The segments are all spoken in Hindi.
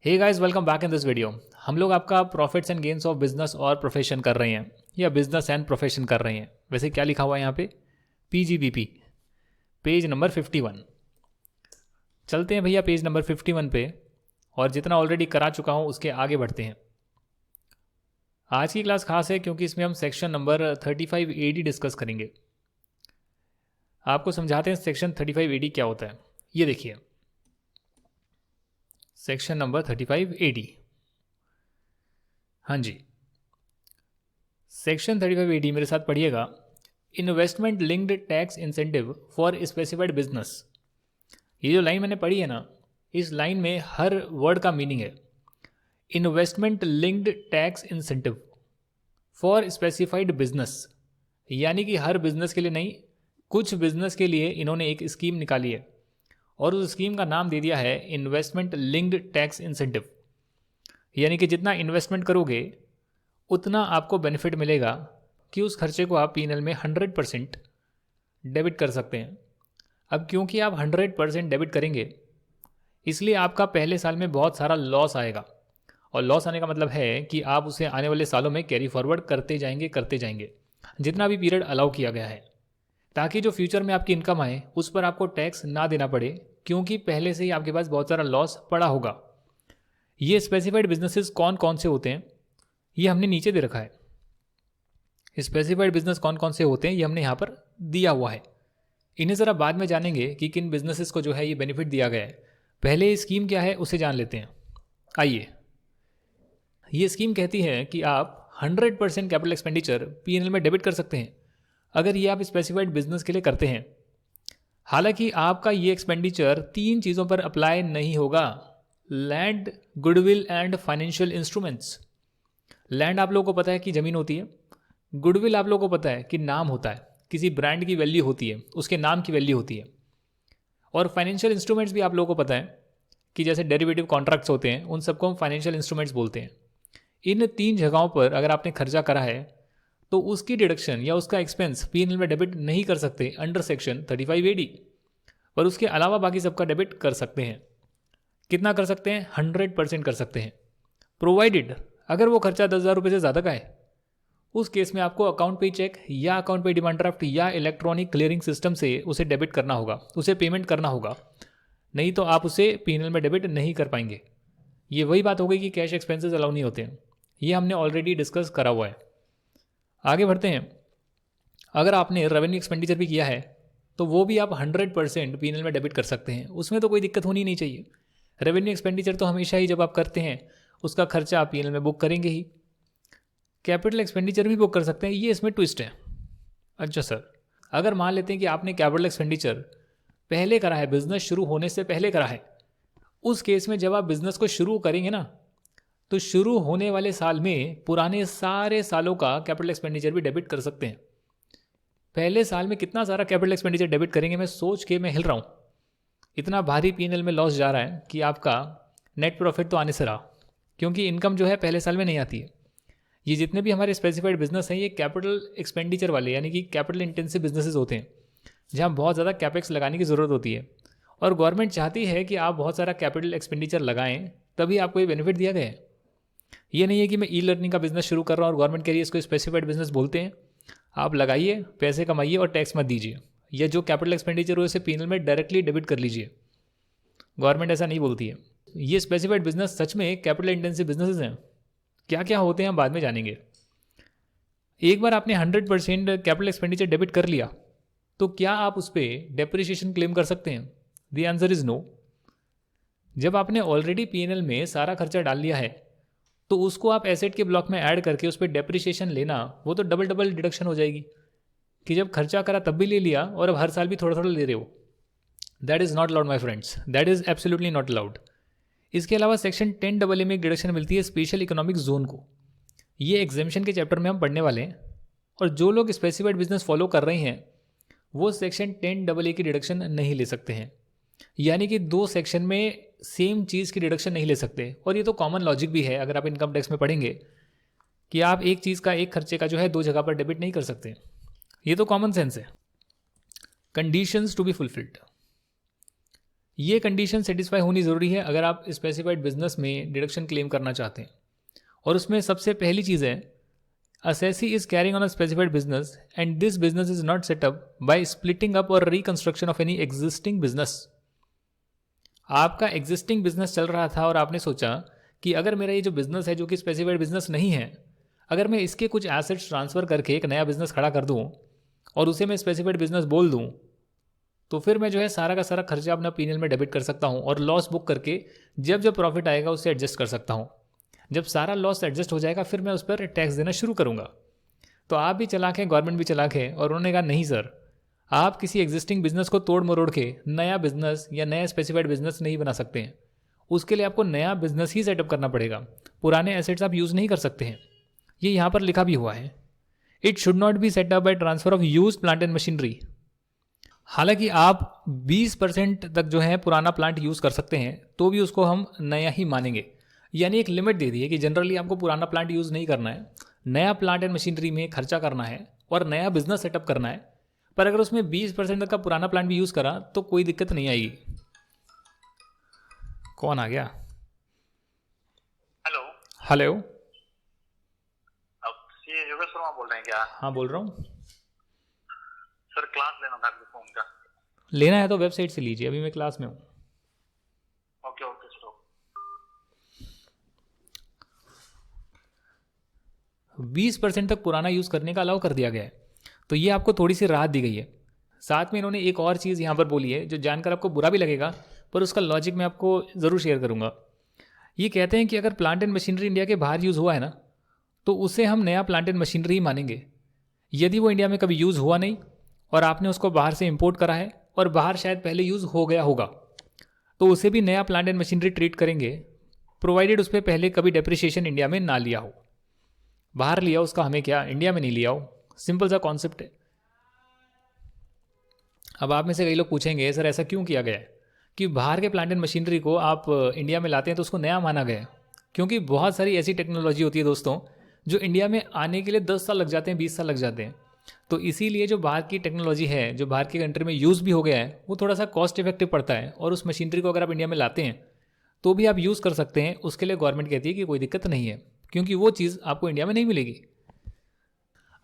Hey guys, welcome back in this video. हम लोग आपका profits and gains of business और प्रोफेशन कर रहे हैं या बिजनेस एंड प्रोफेशन कर रहे हैं। वैसे क्या लिखा हुआ है यहाँ पे? PGBP, page number 51। चलते हैं भैया पेज नंबर 51 पे, और जितना ऑलरेडी करा चुका हूँ उसके आगे बढ़ते हैं। आज की क्लास खास है क्योंकि इसमें हम सेक्शन नंबर 35 AD डिस्कस करेंगे। आपको समझाते हैं सेक्शन 35 AD क्या होता है। ये देखिए, सेक्शन नंबर 35 AD। हाँ जी, सेक्शन 35 AD मेरे साथ पढ़िएगा। Investment linked tax incentive for specified business. ये जो लाइन मैंने पढ़ी है ना, इस लाइन में हर वर्ड का मीनिंग है। Investment linked tax incentive for specified business, यानी कि हर बिजनेस के लिए नहीं, कुछ बिजनेस के लिए इन्होंने एक स्कीम निकाली है और उस स्कीम का नाम दे दिया है इन्वेस्टमेंट लिंक्ड टैक्स इंसेंटिव। यानी कि जितना इन्वेस्टमेंट करोगे उतना आपको बेनिफिट मिलेगा कि उस खर्चे को आप पीएनएल में 100% डेबिट कर सकते हैं। अब क्योंकि आप 100% डेबिट करेंगे, इसलिए आपका पहले साल में बहुत सारा लॉस आएगा, और लॉस आने का मतलब है कि आप उसे आने वाले सालों में कैरी फॉरवर्ड करते जाएंगे जितना भी पीरियड अलाउ किया गया है, ताकि जो फ्यूचर में आपकी इनकम आए उस पर आपको टैक्स ना देना पड़े, क्योंकि पहले से ही आपके पास बहुत सारा लॉस पड़ा होगा। ये स्पेसिफाइड बिजनेसेस कौन कौन से होते हैं ये हमने नीचे दे रखा है। स्पेसिफाइड बिजनेस कौन कौन से होते हैं ये हमने यहाँ पर दिया हुआ है। इन्हें ज़रा बाद में जानेंगे कि किन बिजनेसेस को जो है ये बेनिफिट दिया गया है। पहले ये स्कीम क्या है उसे जान लेते हैं। आइए, ये स्कीम कहती है कि आप 100% कैपिटल एक्सपेंडिचर पीएनएल में डेबिट कर सकते हैं अगर ये आप स्पेसिफाइड बिजनेस के लिए करते हैं। हालांकि आपका ये एक्सपेंडिचर 3 चीज़ों पर अप्लाई नहीं होगा: land, goodwill and financial instruments. Land आप लोगों को पता है कि ज़मीन होती है, गुडविल आप लोगों को पता है कि नाम होता है, किसी ब्रांड की वैल्यू होती है, उसके नाम की वैल्यू होती है, और फाइनेंशियल इंस्ट्रूमेंट्स भी आप लोगों को पता है कि जैसे डेरिवेटिव कॉन्ट्रैक्ट्स होते हैं उन सबको हम फाइनेंशियल इंस्ट्रूमेंट्स बोलते हैं। इन 3 जगहों पर अगर आपने खर्चा करा है तो उसकी डिडक्शन या उसका एक्सपेंस पीएनएल में डेबिट नहीं कर सकते अंडर सेक्शन 35 AD, पर उसके अलावा बाकी सबका डेबिट कर सकते हैं। कितना कर सकते हैं? 100% कर सकते हैं, प्रोवाइडेड अगर वो खर्चा 10,000 रुपये से ज़्यादा का है। उस केस में आपको अकाउंट पे चेक या अकाउंट पे डिमांड ड्राफ्ट या इलेक्ट्रॉनिक क्लियरिंग सिस्टम से उसे डेबिट करना होगा, उसे पेमेंट करना होगा, नहीं तो आप उसे पीएनएल में डेबिट नहीं कर पाएंगे। ये वही बात हो गई कि कैश एक्सपेंसेस अलाउ नहीं होते हैं, ये हमने ऑलरेडी डिस्कस करा हुआ है। आगे बढ़ते हैं। अगर आपने रेवेन्यू एक्सपेंडिचर भी किया है तो वो भी आप 100% पीएनएल में डेबिट कर सकते हैं, उसमें तो कोई दिक्कत होनी नहीं चाहिए। रेवेन्यू एक्सपेंडिचर तो हमेशा ही जब आप करते हैं उसका खर्चा आप पीएनएल में बुक करेंगे ही। कैपिटल एक्सपेंडिचर भी बुक कर सकते हैं, ये इसमें ट्विस्ट है। अच्छा सर, अगर मान लेते हैं कि आपने कैपिटल एक्सपेंडिचर पहले करा है, बिजनेस शुरू होने से पहले करा है, उस केस में जब आप बिजनेस को शुरू करेंगे ना, तो शुरू होने वाले साल में पुराने सारे सालों का कैपिटल एक्सपेंडिचर भी डेबिट कर सकते हैं। पहले साल में कितना सारा कैपिटल एक्सपेंडिचर डेबिट करेंगे, मैं सोच के मैं हिल रहा हूँ। इतना भारी पीएनएल में लॉस जा रहा है कि आपका नेट प्रॉफिट तो आने से रहा, क्योंकि इनकम जो है पहले साल में नहीं आती है। ये जितने भी हमारे स्पेसिफाइड बिजनेस हैं ये कैपिटल एक्सपेंडिचर वाले, यानी कि कैपिटल इंटेंसिव बिजनेसेस होते हैं, जहाँ बहुत ज़्यादा कैपेक्स लगाने की ज़रूरत होती है, और गवर्नमेंट चाहती है कि आप बहुत सारा कैपिटल एक्सपेंडिचर लगाएं, तभी आपको ये बेनिफिट दिया गया है। ये नहीं है कि मैं ई लर्निंग का बिजनेस शुरू कर रहा हूँ और गवर्नमेंट कह रही है इसको स्पेसिफाइड बिजनेस बोलते हैं, आप लगाइए, पैसे कमाइए और टैक्स मत दीजिए, या जो कैपिटल एक्सपेंडिचर हो उसे पीएनएल में डायरेक्टली डेबिट कर लीजिए। गवर्नमेंट ऐसा नहीं बोलती है। ये स्पेसिफाइड बिजनेस सच में कैपिटल इंटेंसिव बिजनेसेस हैं। क्या क्या होते हैं हम बाद में जानेंगे। एक बार आपने 100% कैपिटल एक्सपेंडिचर डेबिट कर लिया तो क्या आप उस पर डेप्रिसिएशन क्लेम कर सकते हैं? The answer is no. जब आपने ऑलरेडी पीएनएल में सारा खर्चा डाल लिया है तो उसको आप एसेट के ब्लॉक में ऐड करके उस पर डेप्रिसिएशन लेना, वो तो डबल डबल डिडक्शन हो जाएगी कि जब खर्चा करा तब भी ले लिया और अब हर साल भी थोड़ा थोड़ा ले रहे हो। That is not allowed my friends, that is absolutely not allowed. इसके अलावा सेक्शन 10AA में एक डिडक्शन मिलती है स्पेशल इकोनॉमिक जोन को। ये एग्जेम्पशन के चैप्टर में हम पढ़ने वाले हैं, और जो लोग स्पेसिफाइड बिजनेस फॉलो कर रहे हैं वो सेक्शन 10AA की डिडक्शन नहीं ले सकते हैं, यानी कि 2 सेक्शन में सेम चीज़ की डिडक्शन नहीं ले सकते। और ये तो कॉमन लॉजिक भी है, अगर आप इनकम टैक्स में पढ़ेंगे कि आप एक चीज़ का, एक खर्चे का जो है 2 जगह पर डेबिट नहीं कर सकते। ये तो कॉमन सेंस है। Conditions to be fulfilled. ये कंडीशन सेटिस्फाई होनी ज़रूरी है अगर आप स्पेसिफाइड बिजनेस में डिडक्शन क्लेम करना चाहते हैं। और उसमें सबसे पहली चीज़ है, assessee is carrying on a specified business and this business is not set up by splitting up or reconstruction of any existing business। आपका एग्जिस्टिंग बिजनेस चल रहा था और आपने सोचा कि अगर मेरा ये जो बिजनेस है जो कि स्पेसिफाइड बिजनेस नहीं है, अगर मैं इसके कुछ एसेट्स ट्रांसफ़र करके एक नया बिजनेस खड़ा कर दूं और उसे मैं स्पेसिफाइड बिजनेस बोल दूं, तो फिर मैं जो है सारा का सारा खर्चा अपना पीएनएल में डेबिट कर सकता हूं और लॉस बुक करके जब जब प्रॉफिट आएगा उसे एडजस्ट कर सकता हूं। जब सारा लॉस एडजस्ट हो जाएगा फिर मैं उस पर टैक्स देना शुरू करूंगा। तो आप भी चालाक हैं, गवर्नमेंट भी चालाक है, और उन्होंने कहा नहीं सर, आप किसी एग्जिस्टिंग बिजनेस को तोड़ मरोड़ के नया बिजनेस या नया स्पेसिफाइड बिजनेस नहीं बना सकते हैं। उसके लिए आपको नया बिजनेस ही सेटअप करना पड़ेगा, पुराने एसेट्स आप यूज़ नहीं कर सकते हैं। ये यहाँ पर लिखा भी हुआ है, it should not be set up by transfer of use plant and machinery. हालांकि आप 20% तक जो है पुराना प्लांट यूज़ कर सकते हैं तो भी उसको हम नया ही मानेंगे। यानी एक लिमिट दे दी है कि जनरली आपको पुराना प्लांट यूज़ नहीं करना है, नया प्लांट एंड मशीनरी में खर्चा करना है और नया बिजनेस सेटअप करना है। पर अगर उसमें 20% तक का पुराना प्लांट भी यूज़ करा तो कोई दिक्कत नहीं आएगी। कौन आ गया? हेलो। हेलो, अब ये योगेश शर्मा बोल रहे हैं क्या? हाँ बोल रहा हूँ। सर क्लास लेना था आपके फोन का। लेना है तो वेबसाइट से लीजिए, अभी मैं क्लास में हूँ। Okay okay sir. 20% तक पुराना यूज़ करने का अलाउ कर दिया गया है, तो ये आपको थोड़ी सी राहत दी गई है। साथ में इन्होंने एक और चीज़ यहाँ पर बोली है जो जानकर आपको बुरा भी लगेगा, पर उसका लॉजिक मैं आपको ज़रूर शेयर करूँगा। ये कहते हैं कि अगर प्लांट एंड मशीनरी इंडिया के बाहर यूज़ हुआ है ना, तो उसे हम नया प्लांट एंड मशीनरी ही मानेंगे। यदि वो इंडिया में कभी यूज़ हुआ नहीं और आपने उसको बाहर से इंपोर्ट करा है और बाहर शायद पहले यूज़ हो गया होगा, तो उसे भी नया प्लांट एंड मशीनरी ट्रीट करेंगे, प्रोवाइडेड उस पर पहले कभी डेप्रिसिएशन इंडिया में ना लिया हो। बाहर लिया उसका हमें क्या, इंडिया में नहीं लिया हो, सिंपल सा कॉन्सेप्ट है। अब आप में से कई लोग पूछेंगे सर ऐसा क्यों किया गया है कि बाहर के प्लांट एंड मशीनरी को आप इंडिया में लाते हैं तो उसको नया माना गया है? क्योंकि बहुत सारी ऐसी टेक्नोलॉजी होती है दोस्तों जो इंडिया में आने के लिए 10 साल लग जाते हैं, 20 साल लग जाते हैं। तो इसीलिए जो बाहर की टेक्नोलॉजी है जो बाहर की कंट्री में यूज़ भी हो गया है वो थोड़ा सा कॉस्ट इफेक्टिव पड़ता है, और उस मशीनरी को अगर आप इंडिया में लाते हैं तो भी आप यूज़ कर सकते हैं। उसके लिए गवर्नमेंट कहती है कि कोई दिक्कत नहीं है, क्योंकि वो चीज़ आपको इंडिया में नहीं मिलेगी।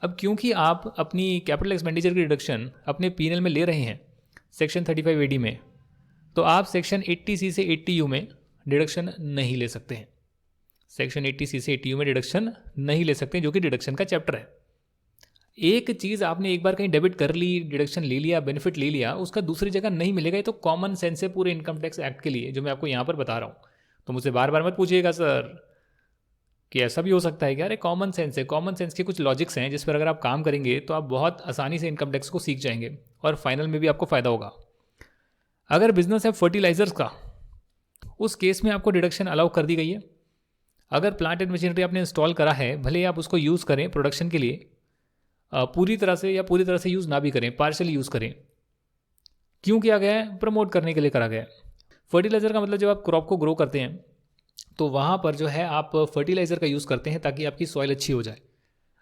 अब क्योंकि आप अपनी कैपिटल एक्सपेंडिचर की डिडक्शन अपने पीएनएल में ले रहे हैं सेक्शन 35 AD में, तो आप सेक्शन 80C से 80U में डिडक्शन नहीं ले सकते हैं। सेक्शन 80C से 80U में डिडक्शन नहीं ले सकते, जो कि डिडक्शन का चैप्टर है। एक चीज़ आपने एक बार कहीं डेबिट कर ली, डिडक्शन ले लिया, बेनिफिट ले लिया, उसका दूसरी जगह नहीं मिलेगा। ये तो कॉमन सेंस है पूरे इनकम टैक्स एक्ट के लिए, जो मैं आपको यहाँ पर बता रहा हूँ। तो मुझसे बार बार मत पूछिएगा सर कि ऐसा भी हो सकता है क्या। अरे कॉमन सेंस है, कॉमन सेंस के कुछ लॉजिक्स हैं जिस पर अगर आप काम करेंगे तो आप बहुत आसानी से इनकम टैक्स को सीख जाएंगे और फाइनल में भी आपको फ़ायदा होगा। अगर बिजनेस है फर्टिलाइजर्स का, उस केस में आपको डिडक्शन अलाउ कर दी गई है। अगर प्लांट एंड मशीनरी आपने इंस्टॉल करा है, भले आप उसको यूज़ करें प्रोडक्शन के लिए, पूरी तरह से या पूरी तरह से यूज़ ना भी करें, पार्शली यूज़ करें। क्यों किया गया है? प्रमोट करने के लिए करा गया है। फर्टिलाइज़र का मतलब जब आप क्रॉप को ग्रो करते हैं तो वहाँ पर जो है आप फर्टिलाइज़र का यूज़ करते हैं ताकि आपकी सॉइल अच्छी हो जाए,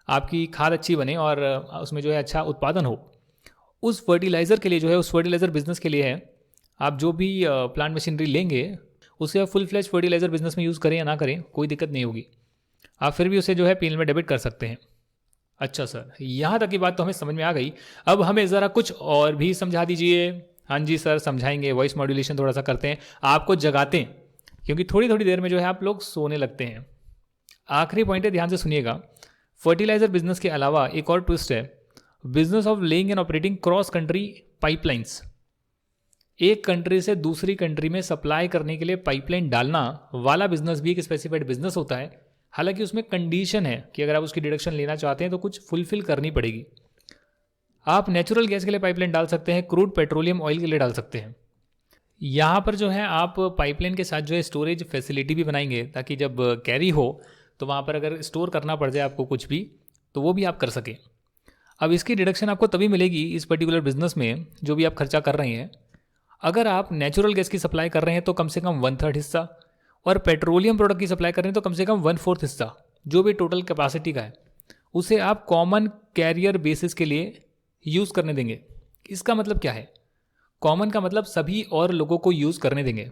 आपकी खाद अच्छी बने और उसमें जो है अच्छा उत्पादन हो। उस फर्टिलाइज़र के लिए जो है, उस फर्टिलाइज़र बिजनेस के लिए है, आप जो भी प्लांट मशीनरी लेंगे उसे आप फुल फ्लैश फर्टिलाइज़र बिजनेस में यूज़ करें या ना करें, कोई दिक्कत नहीं होगी। आप फिर भी उसे जो है पीएनएल में डेबिट कर सकते हैं। अच्छा सर, यहाँ तक की बात तो हमें समझ में आ गई। अब हमें ज़रा कुछ और भी समझा दीजिए। हाँ जी सर समझाएंगे, वॉइस मॉड्यूलेशन थोड़ा सा करते हैं, आपको जगाते हैं, क्योंकि थोड़ी थोड़ी देर में जो है आप लोग सोने लगते हैं। आखिरी पॉइंट है, ध्यान से सुनिएगा। फर्टिलाइज़र बिजनेस के अलावा एक और ट्विस्ट है, business of laying and operating cross country pipelines. एक कंट्री से दूसरी कंट्री में सप्लाई करने के लिए पाइपलाइन डालना वाला बिजनेस भी एक स्पेसिफाइड बिजनेस होता है। हालांकि उसमें कंडीशन है कि अगर आप उसकी डिडक्शन लेना चाहते हैं तो कुछ फुलफिल करनी पड़ेगी। आप नेचुरल गैस के लिए पाइपलाइन डाल सकते हैं, क्रूड पेट्रोलियम ऑयल के लिए डाल सकते हैं। यहाँ पर जो है आप पाइपलाइन के साथ जो है स्टोरेज फैसिलिटी भी बनाएंगे, ताकि जब कैरी हो तो वहाँ पर अगर स्टोर करना पड़ जाए आपको कुछ भी, तो वो भी आप कर सकें। अब इसकी डिडक्शन आपको तभी मिलेगी इस पर्टिकुलर बिजनेस में जो भी आप खर्चा कर रहे हैं, अगर आप नेचुरल गैस की सप्लाई कर रहे हैं तो कम से कम 1/3 हिस्सा, और पेट्रोलियम प्रोडक्ट की सप्लाई कर रहे हैं तो कम से कम 1/4 हिस्सा, जो भी टोटल कैपेसिटी का है उसे आप कॉमन कैरियर बेसिस के लिए यूज़ करने देंगे। इसका मतलब क्या है? कॉमन का मतलब सभी और लोगों को यूज़ करने देंगे।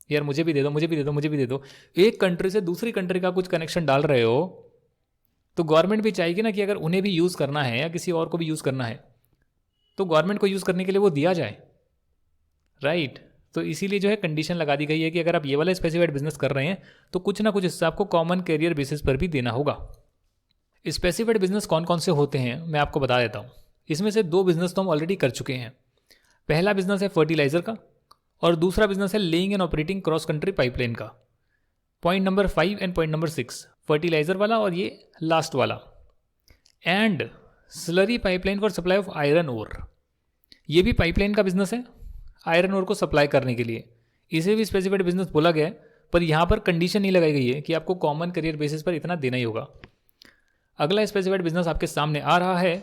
यार मुझे भी दे दो, मुझे भी दे दो, मुझे भी दे दो। एक कंट्री से दूसरी कंट्री का कुछ कनेक्शन डाल रहे हो तो गवर्नमेंट भी चाहेगी ना कि अगर उन्हें भी यूज़ करना है या किसी और को भी यूज़ करना है तो गवर्नमेंट को यूज़ करने के लिए वो दिया जाए, राइट। तो इसीलिए जो है कंडीशन लगा दी गई है कि अगर आप ये वाला स्पेसिफाइड बिजनेस कर रहे हैं तो कुछ ना कुछ हिस्सा आपको कॉमन कैरियर बेसिस पर भी देना होगा। स्पेसिफाइड बिजनेस कौन कौन से होते हैं मैं आपको बता देता हूँ। इसमें से 2 बिजनेस तो हम ऑलरेडी कर चुके हैं। पहला बिजनेस है फर्टिलाइजर का और दूसरा बिजनेस है laying and operating cross country pipeline का। पॉइंट नंबर 5 एंड पॉइंट नंबर 6 फर्टिलाइजर वाला और ये लास्ट वाला। And slurry pipeline for supply of iron ore, ये भी पाइपलाइन का बिजनेस है आयरन ओर को सप्लाई करने के लिए। इसे भी स्पेसिफाइड बिजनेस बोला गया है, पर यहाँ पर कंडीशन नहीं लगाई गई है कि आपको कॉमन करियर बेसिस पर इतना देना ही होगा। अगला स्पेसिफाइड बिजनेस आपके सामने आ रहा है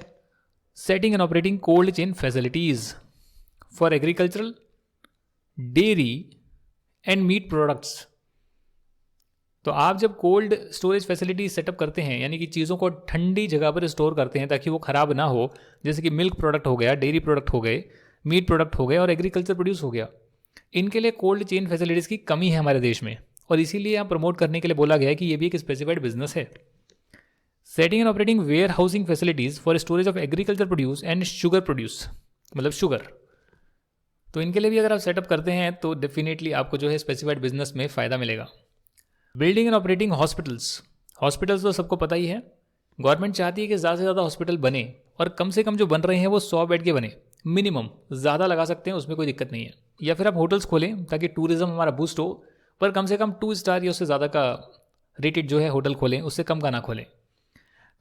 setting and operating cold chain facilities for agricultural, dairy and meat products. तो आप जब कोल्ड स्टोरेज फैसिलिटी सेटअप करते हैं, यानी कि चीज़ों को ठंडी जगह पर स्टोर करते हैं ताकि वो ख़राब ना हो, जैसे कि मिल्क प्रोडक्ट हो गया, डेयरी प्रोडक्ट हो गए, मीट प्रोडक्ट हो गए और एग्रीकल्चर प्रोड्यूस हो गया, इनके लिए कोल्ड चेन फैसिलिटीज़ की कमी है हमारे देश में और इसीलिए यहाँ प्रमोट करने के लिए बोला गया है कि ये भी एक स्पेसिफाइड बिजनेस है। Setting and operating warehousing facilities for storage of agriculture produce and sugar produce, मतलब शुगर। तो इनके लिए भी अगर आप सेटअप करते हैं तो डेफिनेटली आपको जो है स्पेसिफाइड बिजनेस में फ़ायदा मिलेगा। Building and operating hospitals, hospitals तो सबको पता ही है। गवर्नमेंट चाहती है कि ज़्यादा से ज़्यादा हॉस्पिटल बने और कम से कम जो बन रहे हैं वो 100 बेड के बने, मिनिमम। ज़्यादा लगा सकते हैं, उसमें कोई दिक्कत नहीं है। या फिर आप होटल्स खोलें ताकि टूरिज्म हमारा बूस्ट हो, पर कम से कम 2 स्टार या उससे ज़्यादा का रेटेड जो है होटल खोलें, उससे कम का ना खोलें।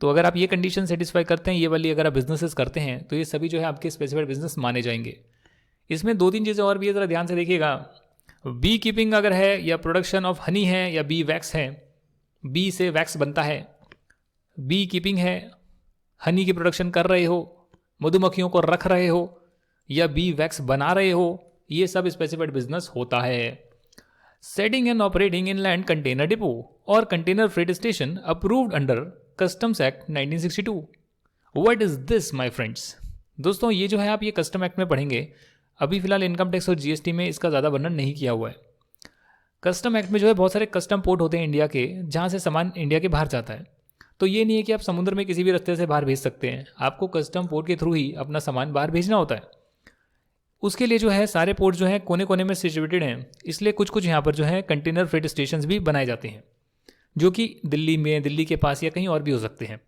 तो अगर आप ये कंडीशन सेटिस्फाई करते हैं, ये वाली अगर आप बिजनेसेस करते हैं, तो ये सभी जो है आपके स्पेसिफाइड बिजनेस माने जाएंगे। इसमें 2-3 चीज़ें और भी है, ज़रा ध्यान से देखिएगा। बी कीपिंग अगर है या प्रोडक्शन ऑफ हनी है या बी वैक्स है, बी से वैक्स बनता है, बी कीपिंग है, हनी की प्रोडक्शन कर रहे हो, मधुमक्खियों को रख रहे हो या बी वैक्स बना रहे हो, ये सब स्पेसिफाइड बिजनेस होता है। Setting and operating inland container depot और container freight station approved under customs act 1962। What is this my friends? दोस्तों ये जो है आप ये कस्टम एक्ट में पढ़ेंगे। अभी फिलहाल इनकम टैक्स और जीएसटी में इसका ज़्यादा वर्णन नहीं किया हुआ है। कस्टम एक्ट में जो है बहुत सारे कस्टम पोर्ट होते हैं इंडिया के, जहाँ से सामान इंडिया के बाहर जाता है। तो ये नहीं है कि आप समुद्र में किसी भी रास्ते से बाहर भेज सकते हैं, आपको कस्टम पोर्ट के थ्रू ही अपना सामान बाहर भेजना होता है। उसके लिए जो है सारे पोर्ट जो है कोने कोने में सिचुएटेड हैं, इसलिए कुछ कुछ यहाँ पर जो है कंटेनर फ्रेट स्टेशन भी बनाए जाते हैं, जो कि दिल्ली में, दिल्ली के पास या कहीं और भी हो सकते हैं।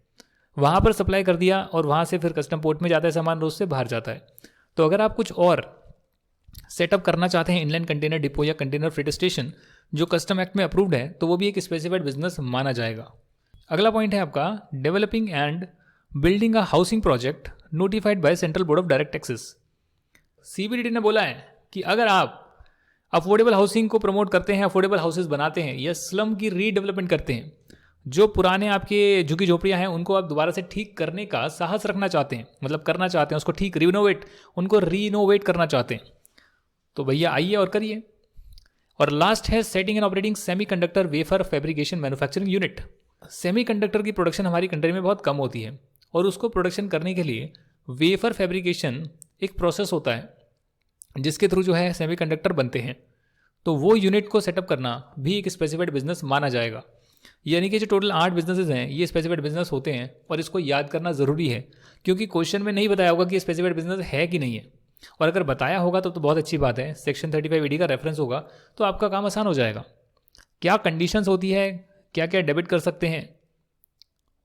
वहाँ पर सप्लाई कर दिया और वहाँ से फिर कस्टम पोर्ट में जाता है सामान, रोज से बाहर जाता है। तो अगर आप कुछ और सेटअप करना चाहते हैं इनलैंड कंटेनर डिपो या कंटेनर फ्रेट स्टेशन जो कस्टम एक्ट में अप्रूव्ड है, तो वो भी एक स्पेसिफाइड बिजनेस माना जाएगा। अगला पॉइंट है आपका developing and building a housing project notified by central board of direct taxes. CBDT ने बोला है कि अगर आप अफोर्डेबल हाउसिंग को प्रमोट करते हैं, अफोर्डेबल हाउसेज बनाते हैं या स्लम की रीडेवलपमेंट करते हैं, जो पुराने आपके झुकी झोपड़ियां हैं उनको आप दोबारा से ठीक करने का साहस रखना चाहते हैं, मतलब करना चाहते हैं उसको ठीक, रिनोवेट, उनको रीइनोवेट करना चाहते हैं, तो भैया आइए और करिए। और लास्ट है setting and operating semiconductor wafer fabrication manufacturing unit. Semiconductor की प्रोडक्शन हमारी कंट्री में बहुत कम होती है और उसको प्रोडक्शन करने के लिए वेफर फैब्रिकेशन एक प्रोसेस होता है जिसके थ्रू जो है सेमीकंडक्टर बनते हैं। तो वो यूनिट को सेटअप करना भी एक स्पेसिफाइड बिजनेस माना जाएगा। यानी कि जो टोटल 8 बिजनेसेस हैं ये स्पेसिफाइड बिजनेस होते हैं और इसको याद करना ज़रूरी है, क्योंकि क्वेश्चन में नहीं बताया होगा कि स्पेसिफाइड बिजनेस है कि नहीं है, और अगर बताया होगा तो बहुत अच्छी बात है, सेक्शन 35 का रेफरेंस होगा तो आपका काम आसान हो जाएगा। क्या कंडीशंस होती है, क्या क्या डेबिट कर सकते हैं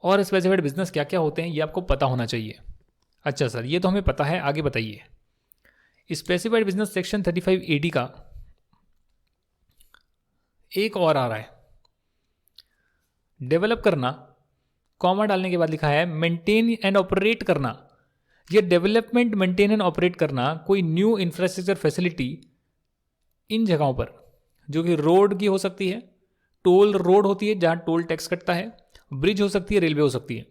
और स्पेसिफाइड बिजनेस क्या क्या होते हैं, ये आपको पता होना चाहिए। अच्छा सर, ये तो हमें पता है, आगे बताइए। स्पेसिफाइड बिजनेस सेक्शन 35 का एक और आ रहा है, डेवलप करना, कॉमा डालने के बाद लिखा है मेंटेन एंड ऑपरेट करना। ये डेवलपमेंट, मेंटेन एंड ऑपरेट करना कोई न्यू इंफ्रास्ट्रक्चर फैसिलिटी इन जगहों पर, जो कि रोड की हो सकती है, टोल रोड होती है जहां टोल टैक्स कटता है, ब्रिज हो सकती है, रेलवे हो सकती है,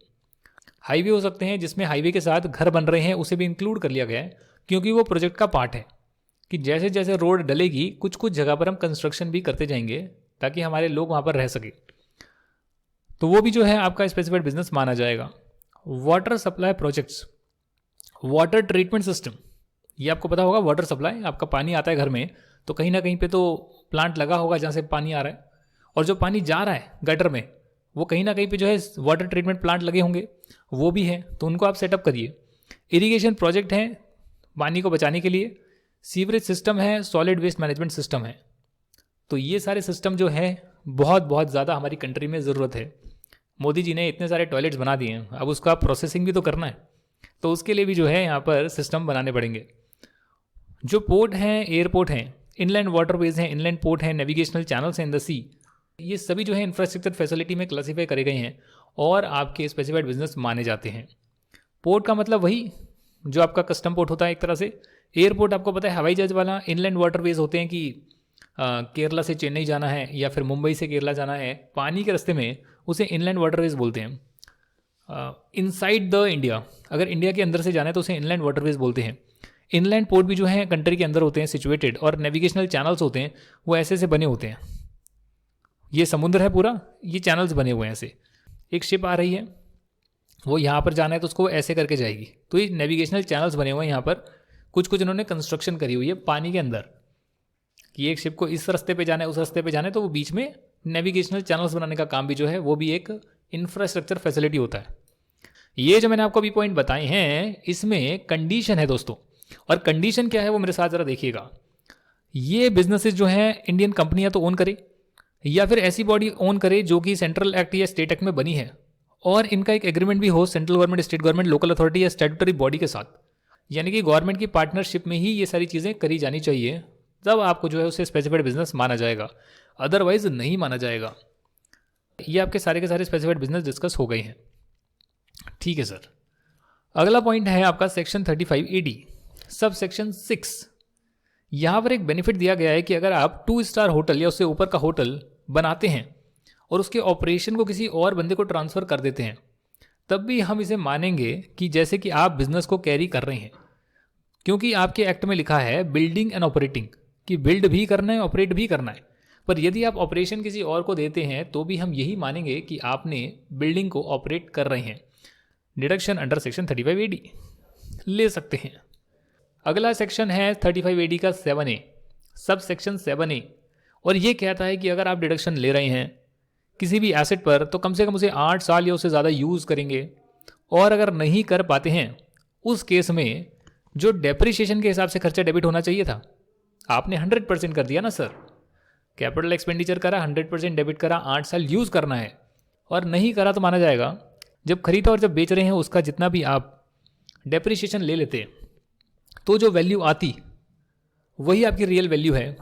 हाईवे हो सकते हैं जिसमें हाईवे के साथ घर बन रहे हैं, उसे भी इंक्लूड कर लिया गया है क्योंकि वो प्रोजेक्ट का पार्ट है कि जैसे जैसे रोड डलेगी कुछ कुछ जगह पर हम कंस्ट्रक्शन भी करते जाएंगे ताकि हमारे लोग वहाँ पर रह सके, तो वो भी जो है आपका स्पेसिफाइड बिजनेस माना जाएगा। Water supply projects, water treatment system, ये आपको पता होगा, वाटर सप्लाई, आपका पानी आता है घर में तो कहीं ना कहीं पे तो प्लांट लगा होगा जहाँ से पानी आ रहा है, और जो पानी जा रहा है गटर में वो कहीं ना कहीं पे जो है वाटर ट्रीटमेंट प्लांट लगे होंगे, वो भी हैं, तो उनको आप सेटअप करिए। इरिगेशन प्रोजेक्ट हैं पानी को बचाने के लिए, सीवरेज सिस्टम है, सॉलिड वेस्ट मैनेजमेंट सिस्टम है। तो ये सारे सिस्टम जो है बहुत बहुत ज़्यादा हमारी कंट्री में ज़रूरत है। मोदी जी ने इतने सारे टॉयलेट्स बना दिए हैं, अब उसका प्रोसेसिंग भी तो करना है, तो उसके लिए भी जो है यहाँ पर सिस्टम बनाने पड़ेंगे। जो पोर्ट हैं, एयरपोर्ट हैं, इनलैंड वाटरवेज हैं, इनलैंड पोर्ट हैं, नेविगेशनल चैनल्स हैं इन द सी, ये सभी जो है इंफ्रास्ट्रक्चर फैसिलिटी में क्लासीफाई करे गए हैं और आपके स्पेसिफाइड बिजनेस माने जाते हैं। पोर्ट का मतलब वही जो आपका कस्टम पोर्ट होता है एक तरह से। एयरपोर्ट आपको पता है हवाई जहाज वाला। इनलैंड वाटरवेज होते हैं कि केरला से चेन्नई जाना है या फिर मुंबई से केरला जाना है पानी के रास्ते में, उसे इनलैंड वाटरवेज बोलते हैं। इनसाइड द इंडिया, अगर इंडिया के अंदर से जाना है तो उसे इनलैंड वाटरवेज बोलते हैं। इनलैंड पोर्ट भी जो है कंट्री के अंदर होते हैं सिचुएटेड, और नेविगेशनल चैनल्स होते हैं वो ऐसे से बने होते हैं। ये समुद्र है पूरा, ये चैनल्स बने हुए हैं ऐसे। एक शिप आ रही है, वो यहाँ पर जाना है तो उसको ऐसे करके जाएगी, तो ये नेविगेशनल चैनल्स बने हुए हैं यहाँ पर। कुछ इन्होंने कंस्ट्रक्शन करी हुई है पानी के अंदर कि एक शिप को इस रास्ते पे जाना है, उस रास्ते पे जाना है, तो वो बीच में नेविगेशनल चैनल्स बनाने का काम भी जो है वो भी एक इंफ्रास्ट्रक्चर फैसिलिटी होता है। ये जो मैंने आपको अभी पॉइंट बताए हैं इसमें कंडीशन है दोस्तों, और कंडीशन क्या है वो मेरे साथ ज़रा देखिएगा। ये बिजनेसेस जो हैं इंडियन कंपनियां तो ओन करे या फिर ऐसी बॉडी ओन करे जो कि सेंट्रल एक्ट या स्टेट एक्ट में बनी है, और इनका एक एग्रीमेंट भी हो central government, state government, local authority या स्टैट्यूटरी बॉडी के साथ, यानी कि गवर्नमेंट की पार्टनरशिप में ही ये सारी चीज़ें करी जानी चाहिए, तब आपको जो है उसे स्पेसिफाइड बिजनेस माना जाएगा, अदरवाइज नहीं माना जाएगा। ये आपके सारे के सारे स्पेसिफाइड बिजनेस डिस्कस हो गए हैं। ठीक है सर, अगला पॉइंट है आपका सेक्शन 35AD सब सेक्शन 6। यहाँ पर एक बेनिफिट दिया गया है कि अगर आप 2 स्टार होटल या उससे ऊपर का होटल बनाते हैं और उसके ऑपरेशन को किसी और बंदे को ट्रांसफ़र कर देते हैं, तब भी हम इसे मानेंगे कि जैसे कि आप बिजनेस को कैरी कर रहे हैं, क्योंकि आपके एक्ट में लिखा है बिल्डिंग एंड ऑपरेटिंग, कि बिल्ड भी करना है, ऑपरेट भी करना है। पर यदि आप ऑपरेशन किसी और को देते हैं तो भी हम यही मानेंगे कि आपने बिल्डिंग को ऑपरेट कर रहे हैं। डिडक्शन अंडर सेक्शन 35AD ले सकते हैं। अगला सेक्शन है 35AD का 7A, सब सेक्शन 7A, और ये कहता है कि अगर आप डिडक्शन ले रहे हैं किसी भी एसेट पर तो कम से कम उसे 8 साल या उससे ज़्यादा यूज़ करेंगे, और अगर नहीं कर पाते हैं उस केस में जो डेप्रिसिएशन के हिसाब से खर्चा डेबिट होना चाहिए था, आपने 100% कर दिया ना सर, कैपिटल एक्सपेंडिचर करा, 100% डेबिट करा, 8 साल यूज़ करना है, और नहीं करा तो माना जाएगा जब खरीदा और जब बेच रहे हैं उसका जितना भी आप डेप्रिसिएशन ले लेते तो जो वैल्यू आती वही आपकी रियल वैल्यू है,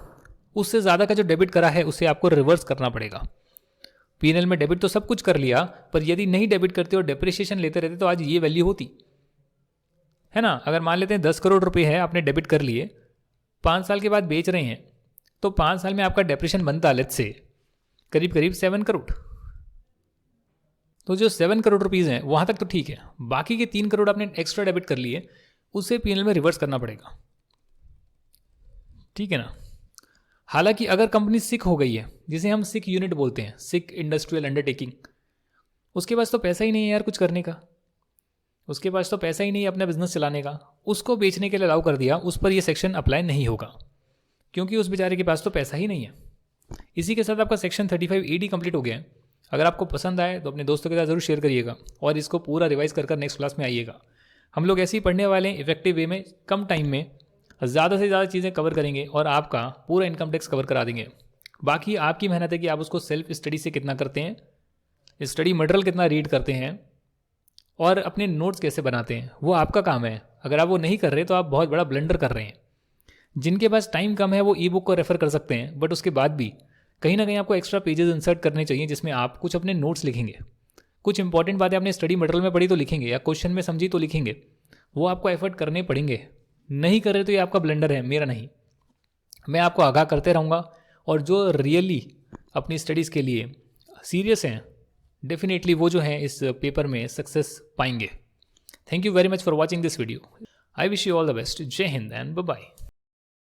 उससे ज़्यादा का जो डेबिट करा है उसे आपको रिवर्स करना पड़ेगा। P&L में डेबिट तो सब कुछ कर लिया, पर यदि नहीं डेबिट करते और डेप्रिसिएशन लेते रहते तो आज ये वैल्यू होती है ना। अगर मान लेते हैं 10 करोड़ रुपए है आपने डेबिट कर लिए, 5 साल के बाद बेच रहे हैं तो 5 साल में आपका डेप्रिसिएशन बनता लेट्स से करीब करीब 7 करोड़। तो जो 7 करोड़ रुपीज़ हैं वहाँ तक तो ठीक है, बाकी के 3 करोड़ आपने एक्स्ट्रा डेबिट कर लिए, उसे P&L में रिवर्स करना पड़ेगा। ठीक है ना। हालांकि अगर कंपनी सिक हो गई है, जिसे हम सिक यूनिट बोलते हैं, सिक इंडस्ट्रियल अंडरटेकिंग, उसके पास तो पैसा ही नहीं है यार कुछ करने का, उसके पास तो पैसा ही नहीं है अपना बिजनेस चलाने का, उसको बेचने के लिए अलाउ कर दिया, उस पर यह सेक्शन अप्लाई नहीं होगा क्योंकि उस बेचारे के पास तो पैसा ही नहीं है। इसी के साथ आपका सेक्शन 35AD कंप्लीट हो गया है। अगर आपको पसंद आए तो अपने दोस्तों के साथ ज़रूर शेयर करिएगा और इसको पूरा रिवाइज कर नेक्स्ट क्लास में आइएगा। हम लोग ऐसे ही पढ़ने वाले हैं, इफेक्टिव वे में, कम टाइम में ज़्यादा से ज़्यादा चीज़ें कवर करेंगे और आपका पूरा इनकम टैक्स कवर करा देंगे। बाकी आपकी मेहनत है कि आप उसको सेल्फ स्टडी से कितना करते हैं, स्टडी मटेरियल कितना रीड करते हैं और अपने नोट्स कैसे बनाते हैं, वो आपका काम है। अगर आप वो नहीं कर रहे तो आप बहुत बड़ा ब्लंडर कर रहे हैं। जिनके पास टाइम कम है वो ई बुक को रेफर कर सकते हैं, बट उसके बाद भी कहीं ना कहीं आपको एक्स्ट्रा पेजेस इंसर्ट करने चाहिए जिसमें आप कुछ अपने नोट्स लिखेंगे, कुछ इंपॉर्टेंट बातें आपने स्टडी मटेरियल में पढ़ी तो लिखेंगे या क्वेश्चन में समझी तो लिखेंगे, वो आपको एफर्ट करने पड़ेंगे। नहीं कर रहे तो ये आपका ब्लंडर है, मेरा नहीं। मैं आपको आगाह करते रहूँगा और जो रियली अपनी स्टडीज़ के लिए सीरियस हैं डेफिनेटली वो जो हैं इस पेपर में सक्सेस पाएंगे। Thank you very much for watching this video. I wish you all the best. जय हिंद एंड बाय बाय।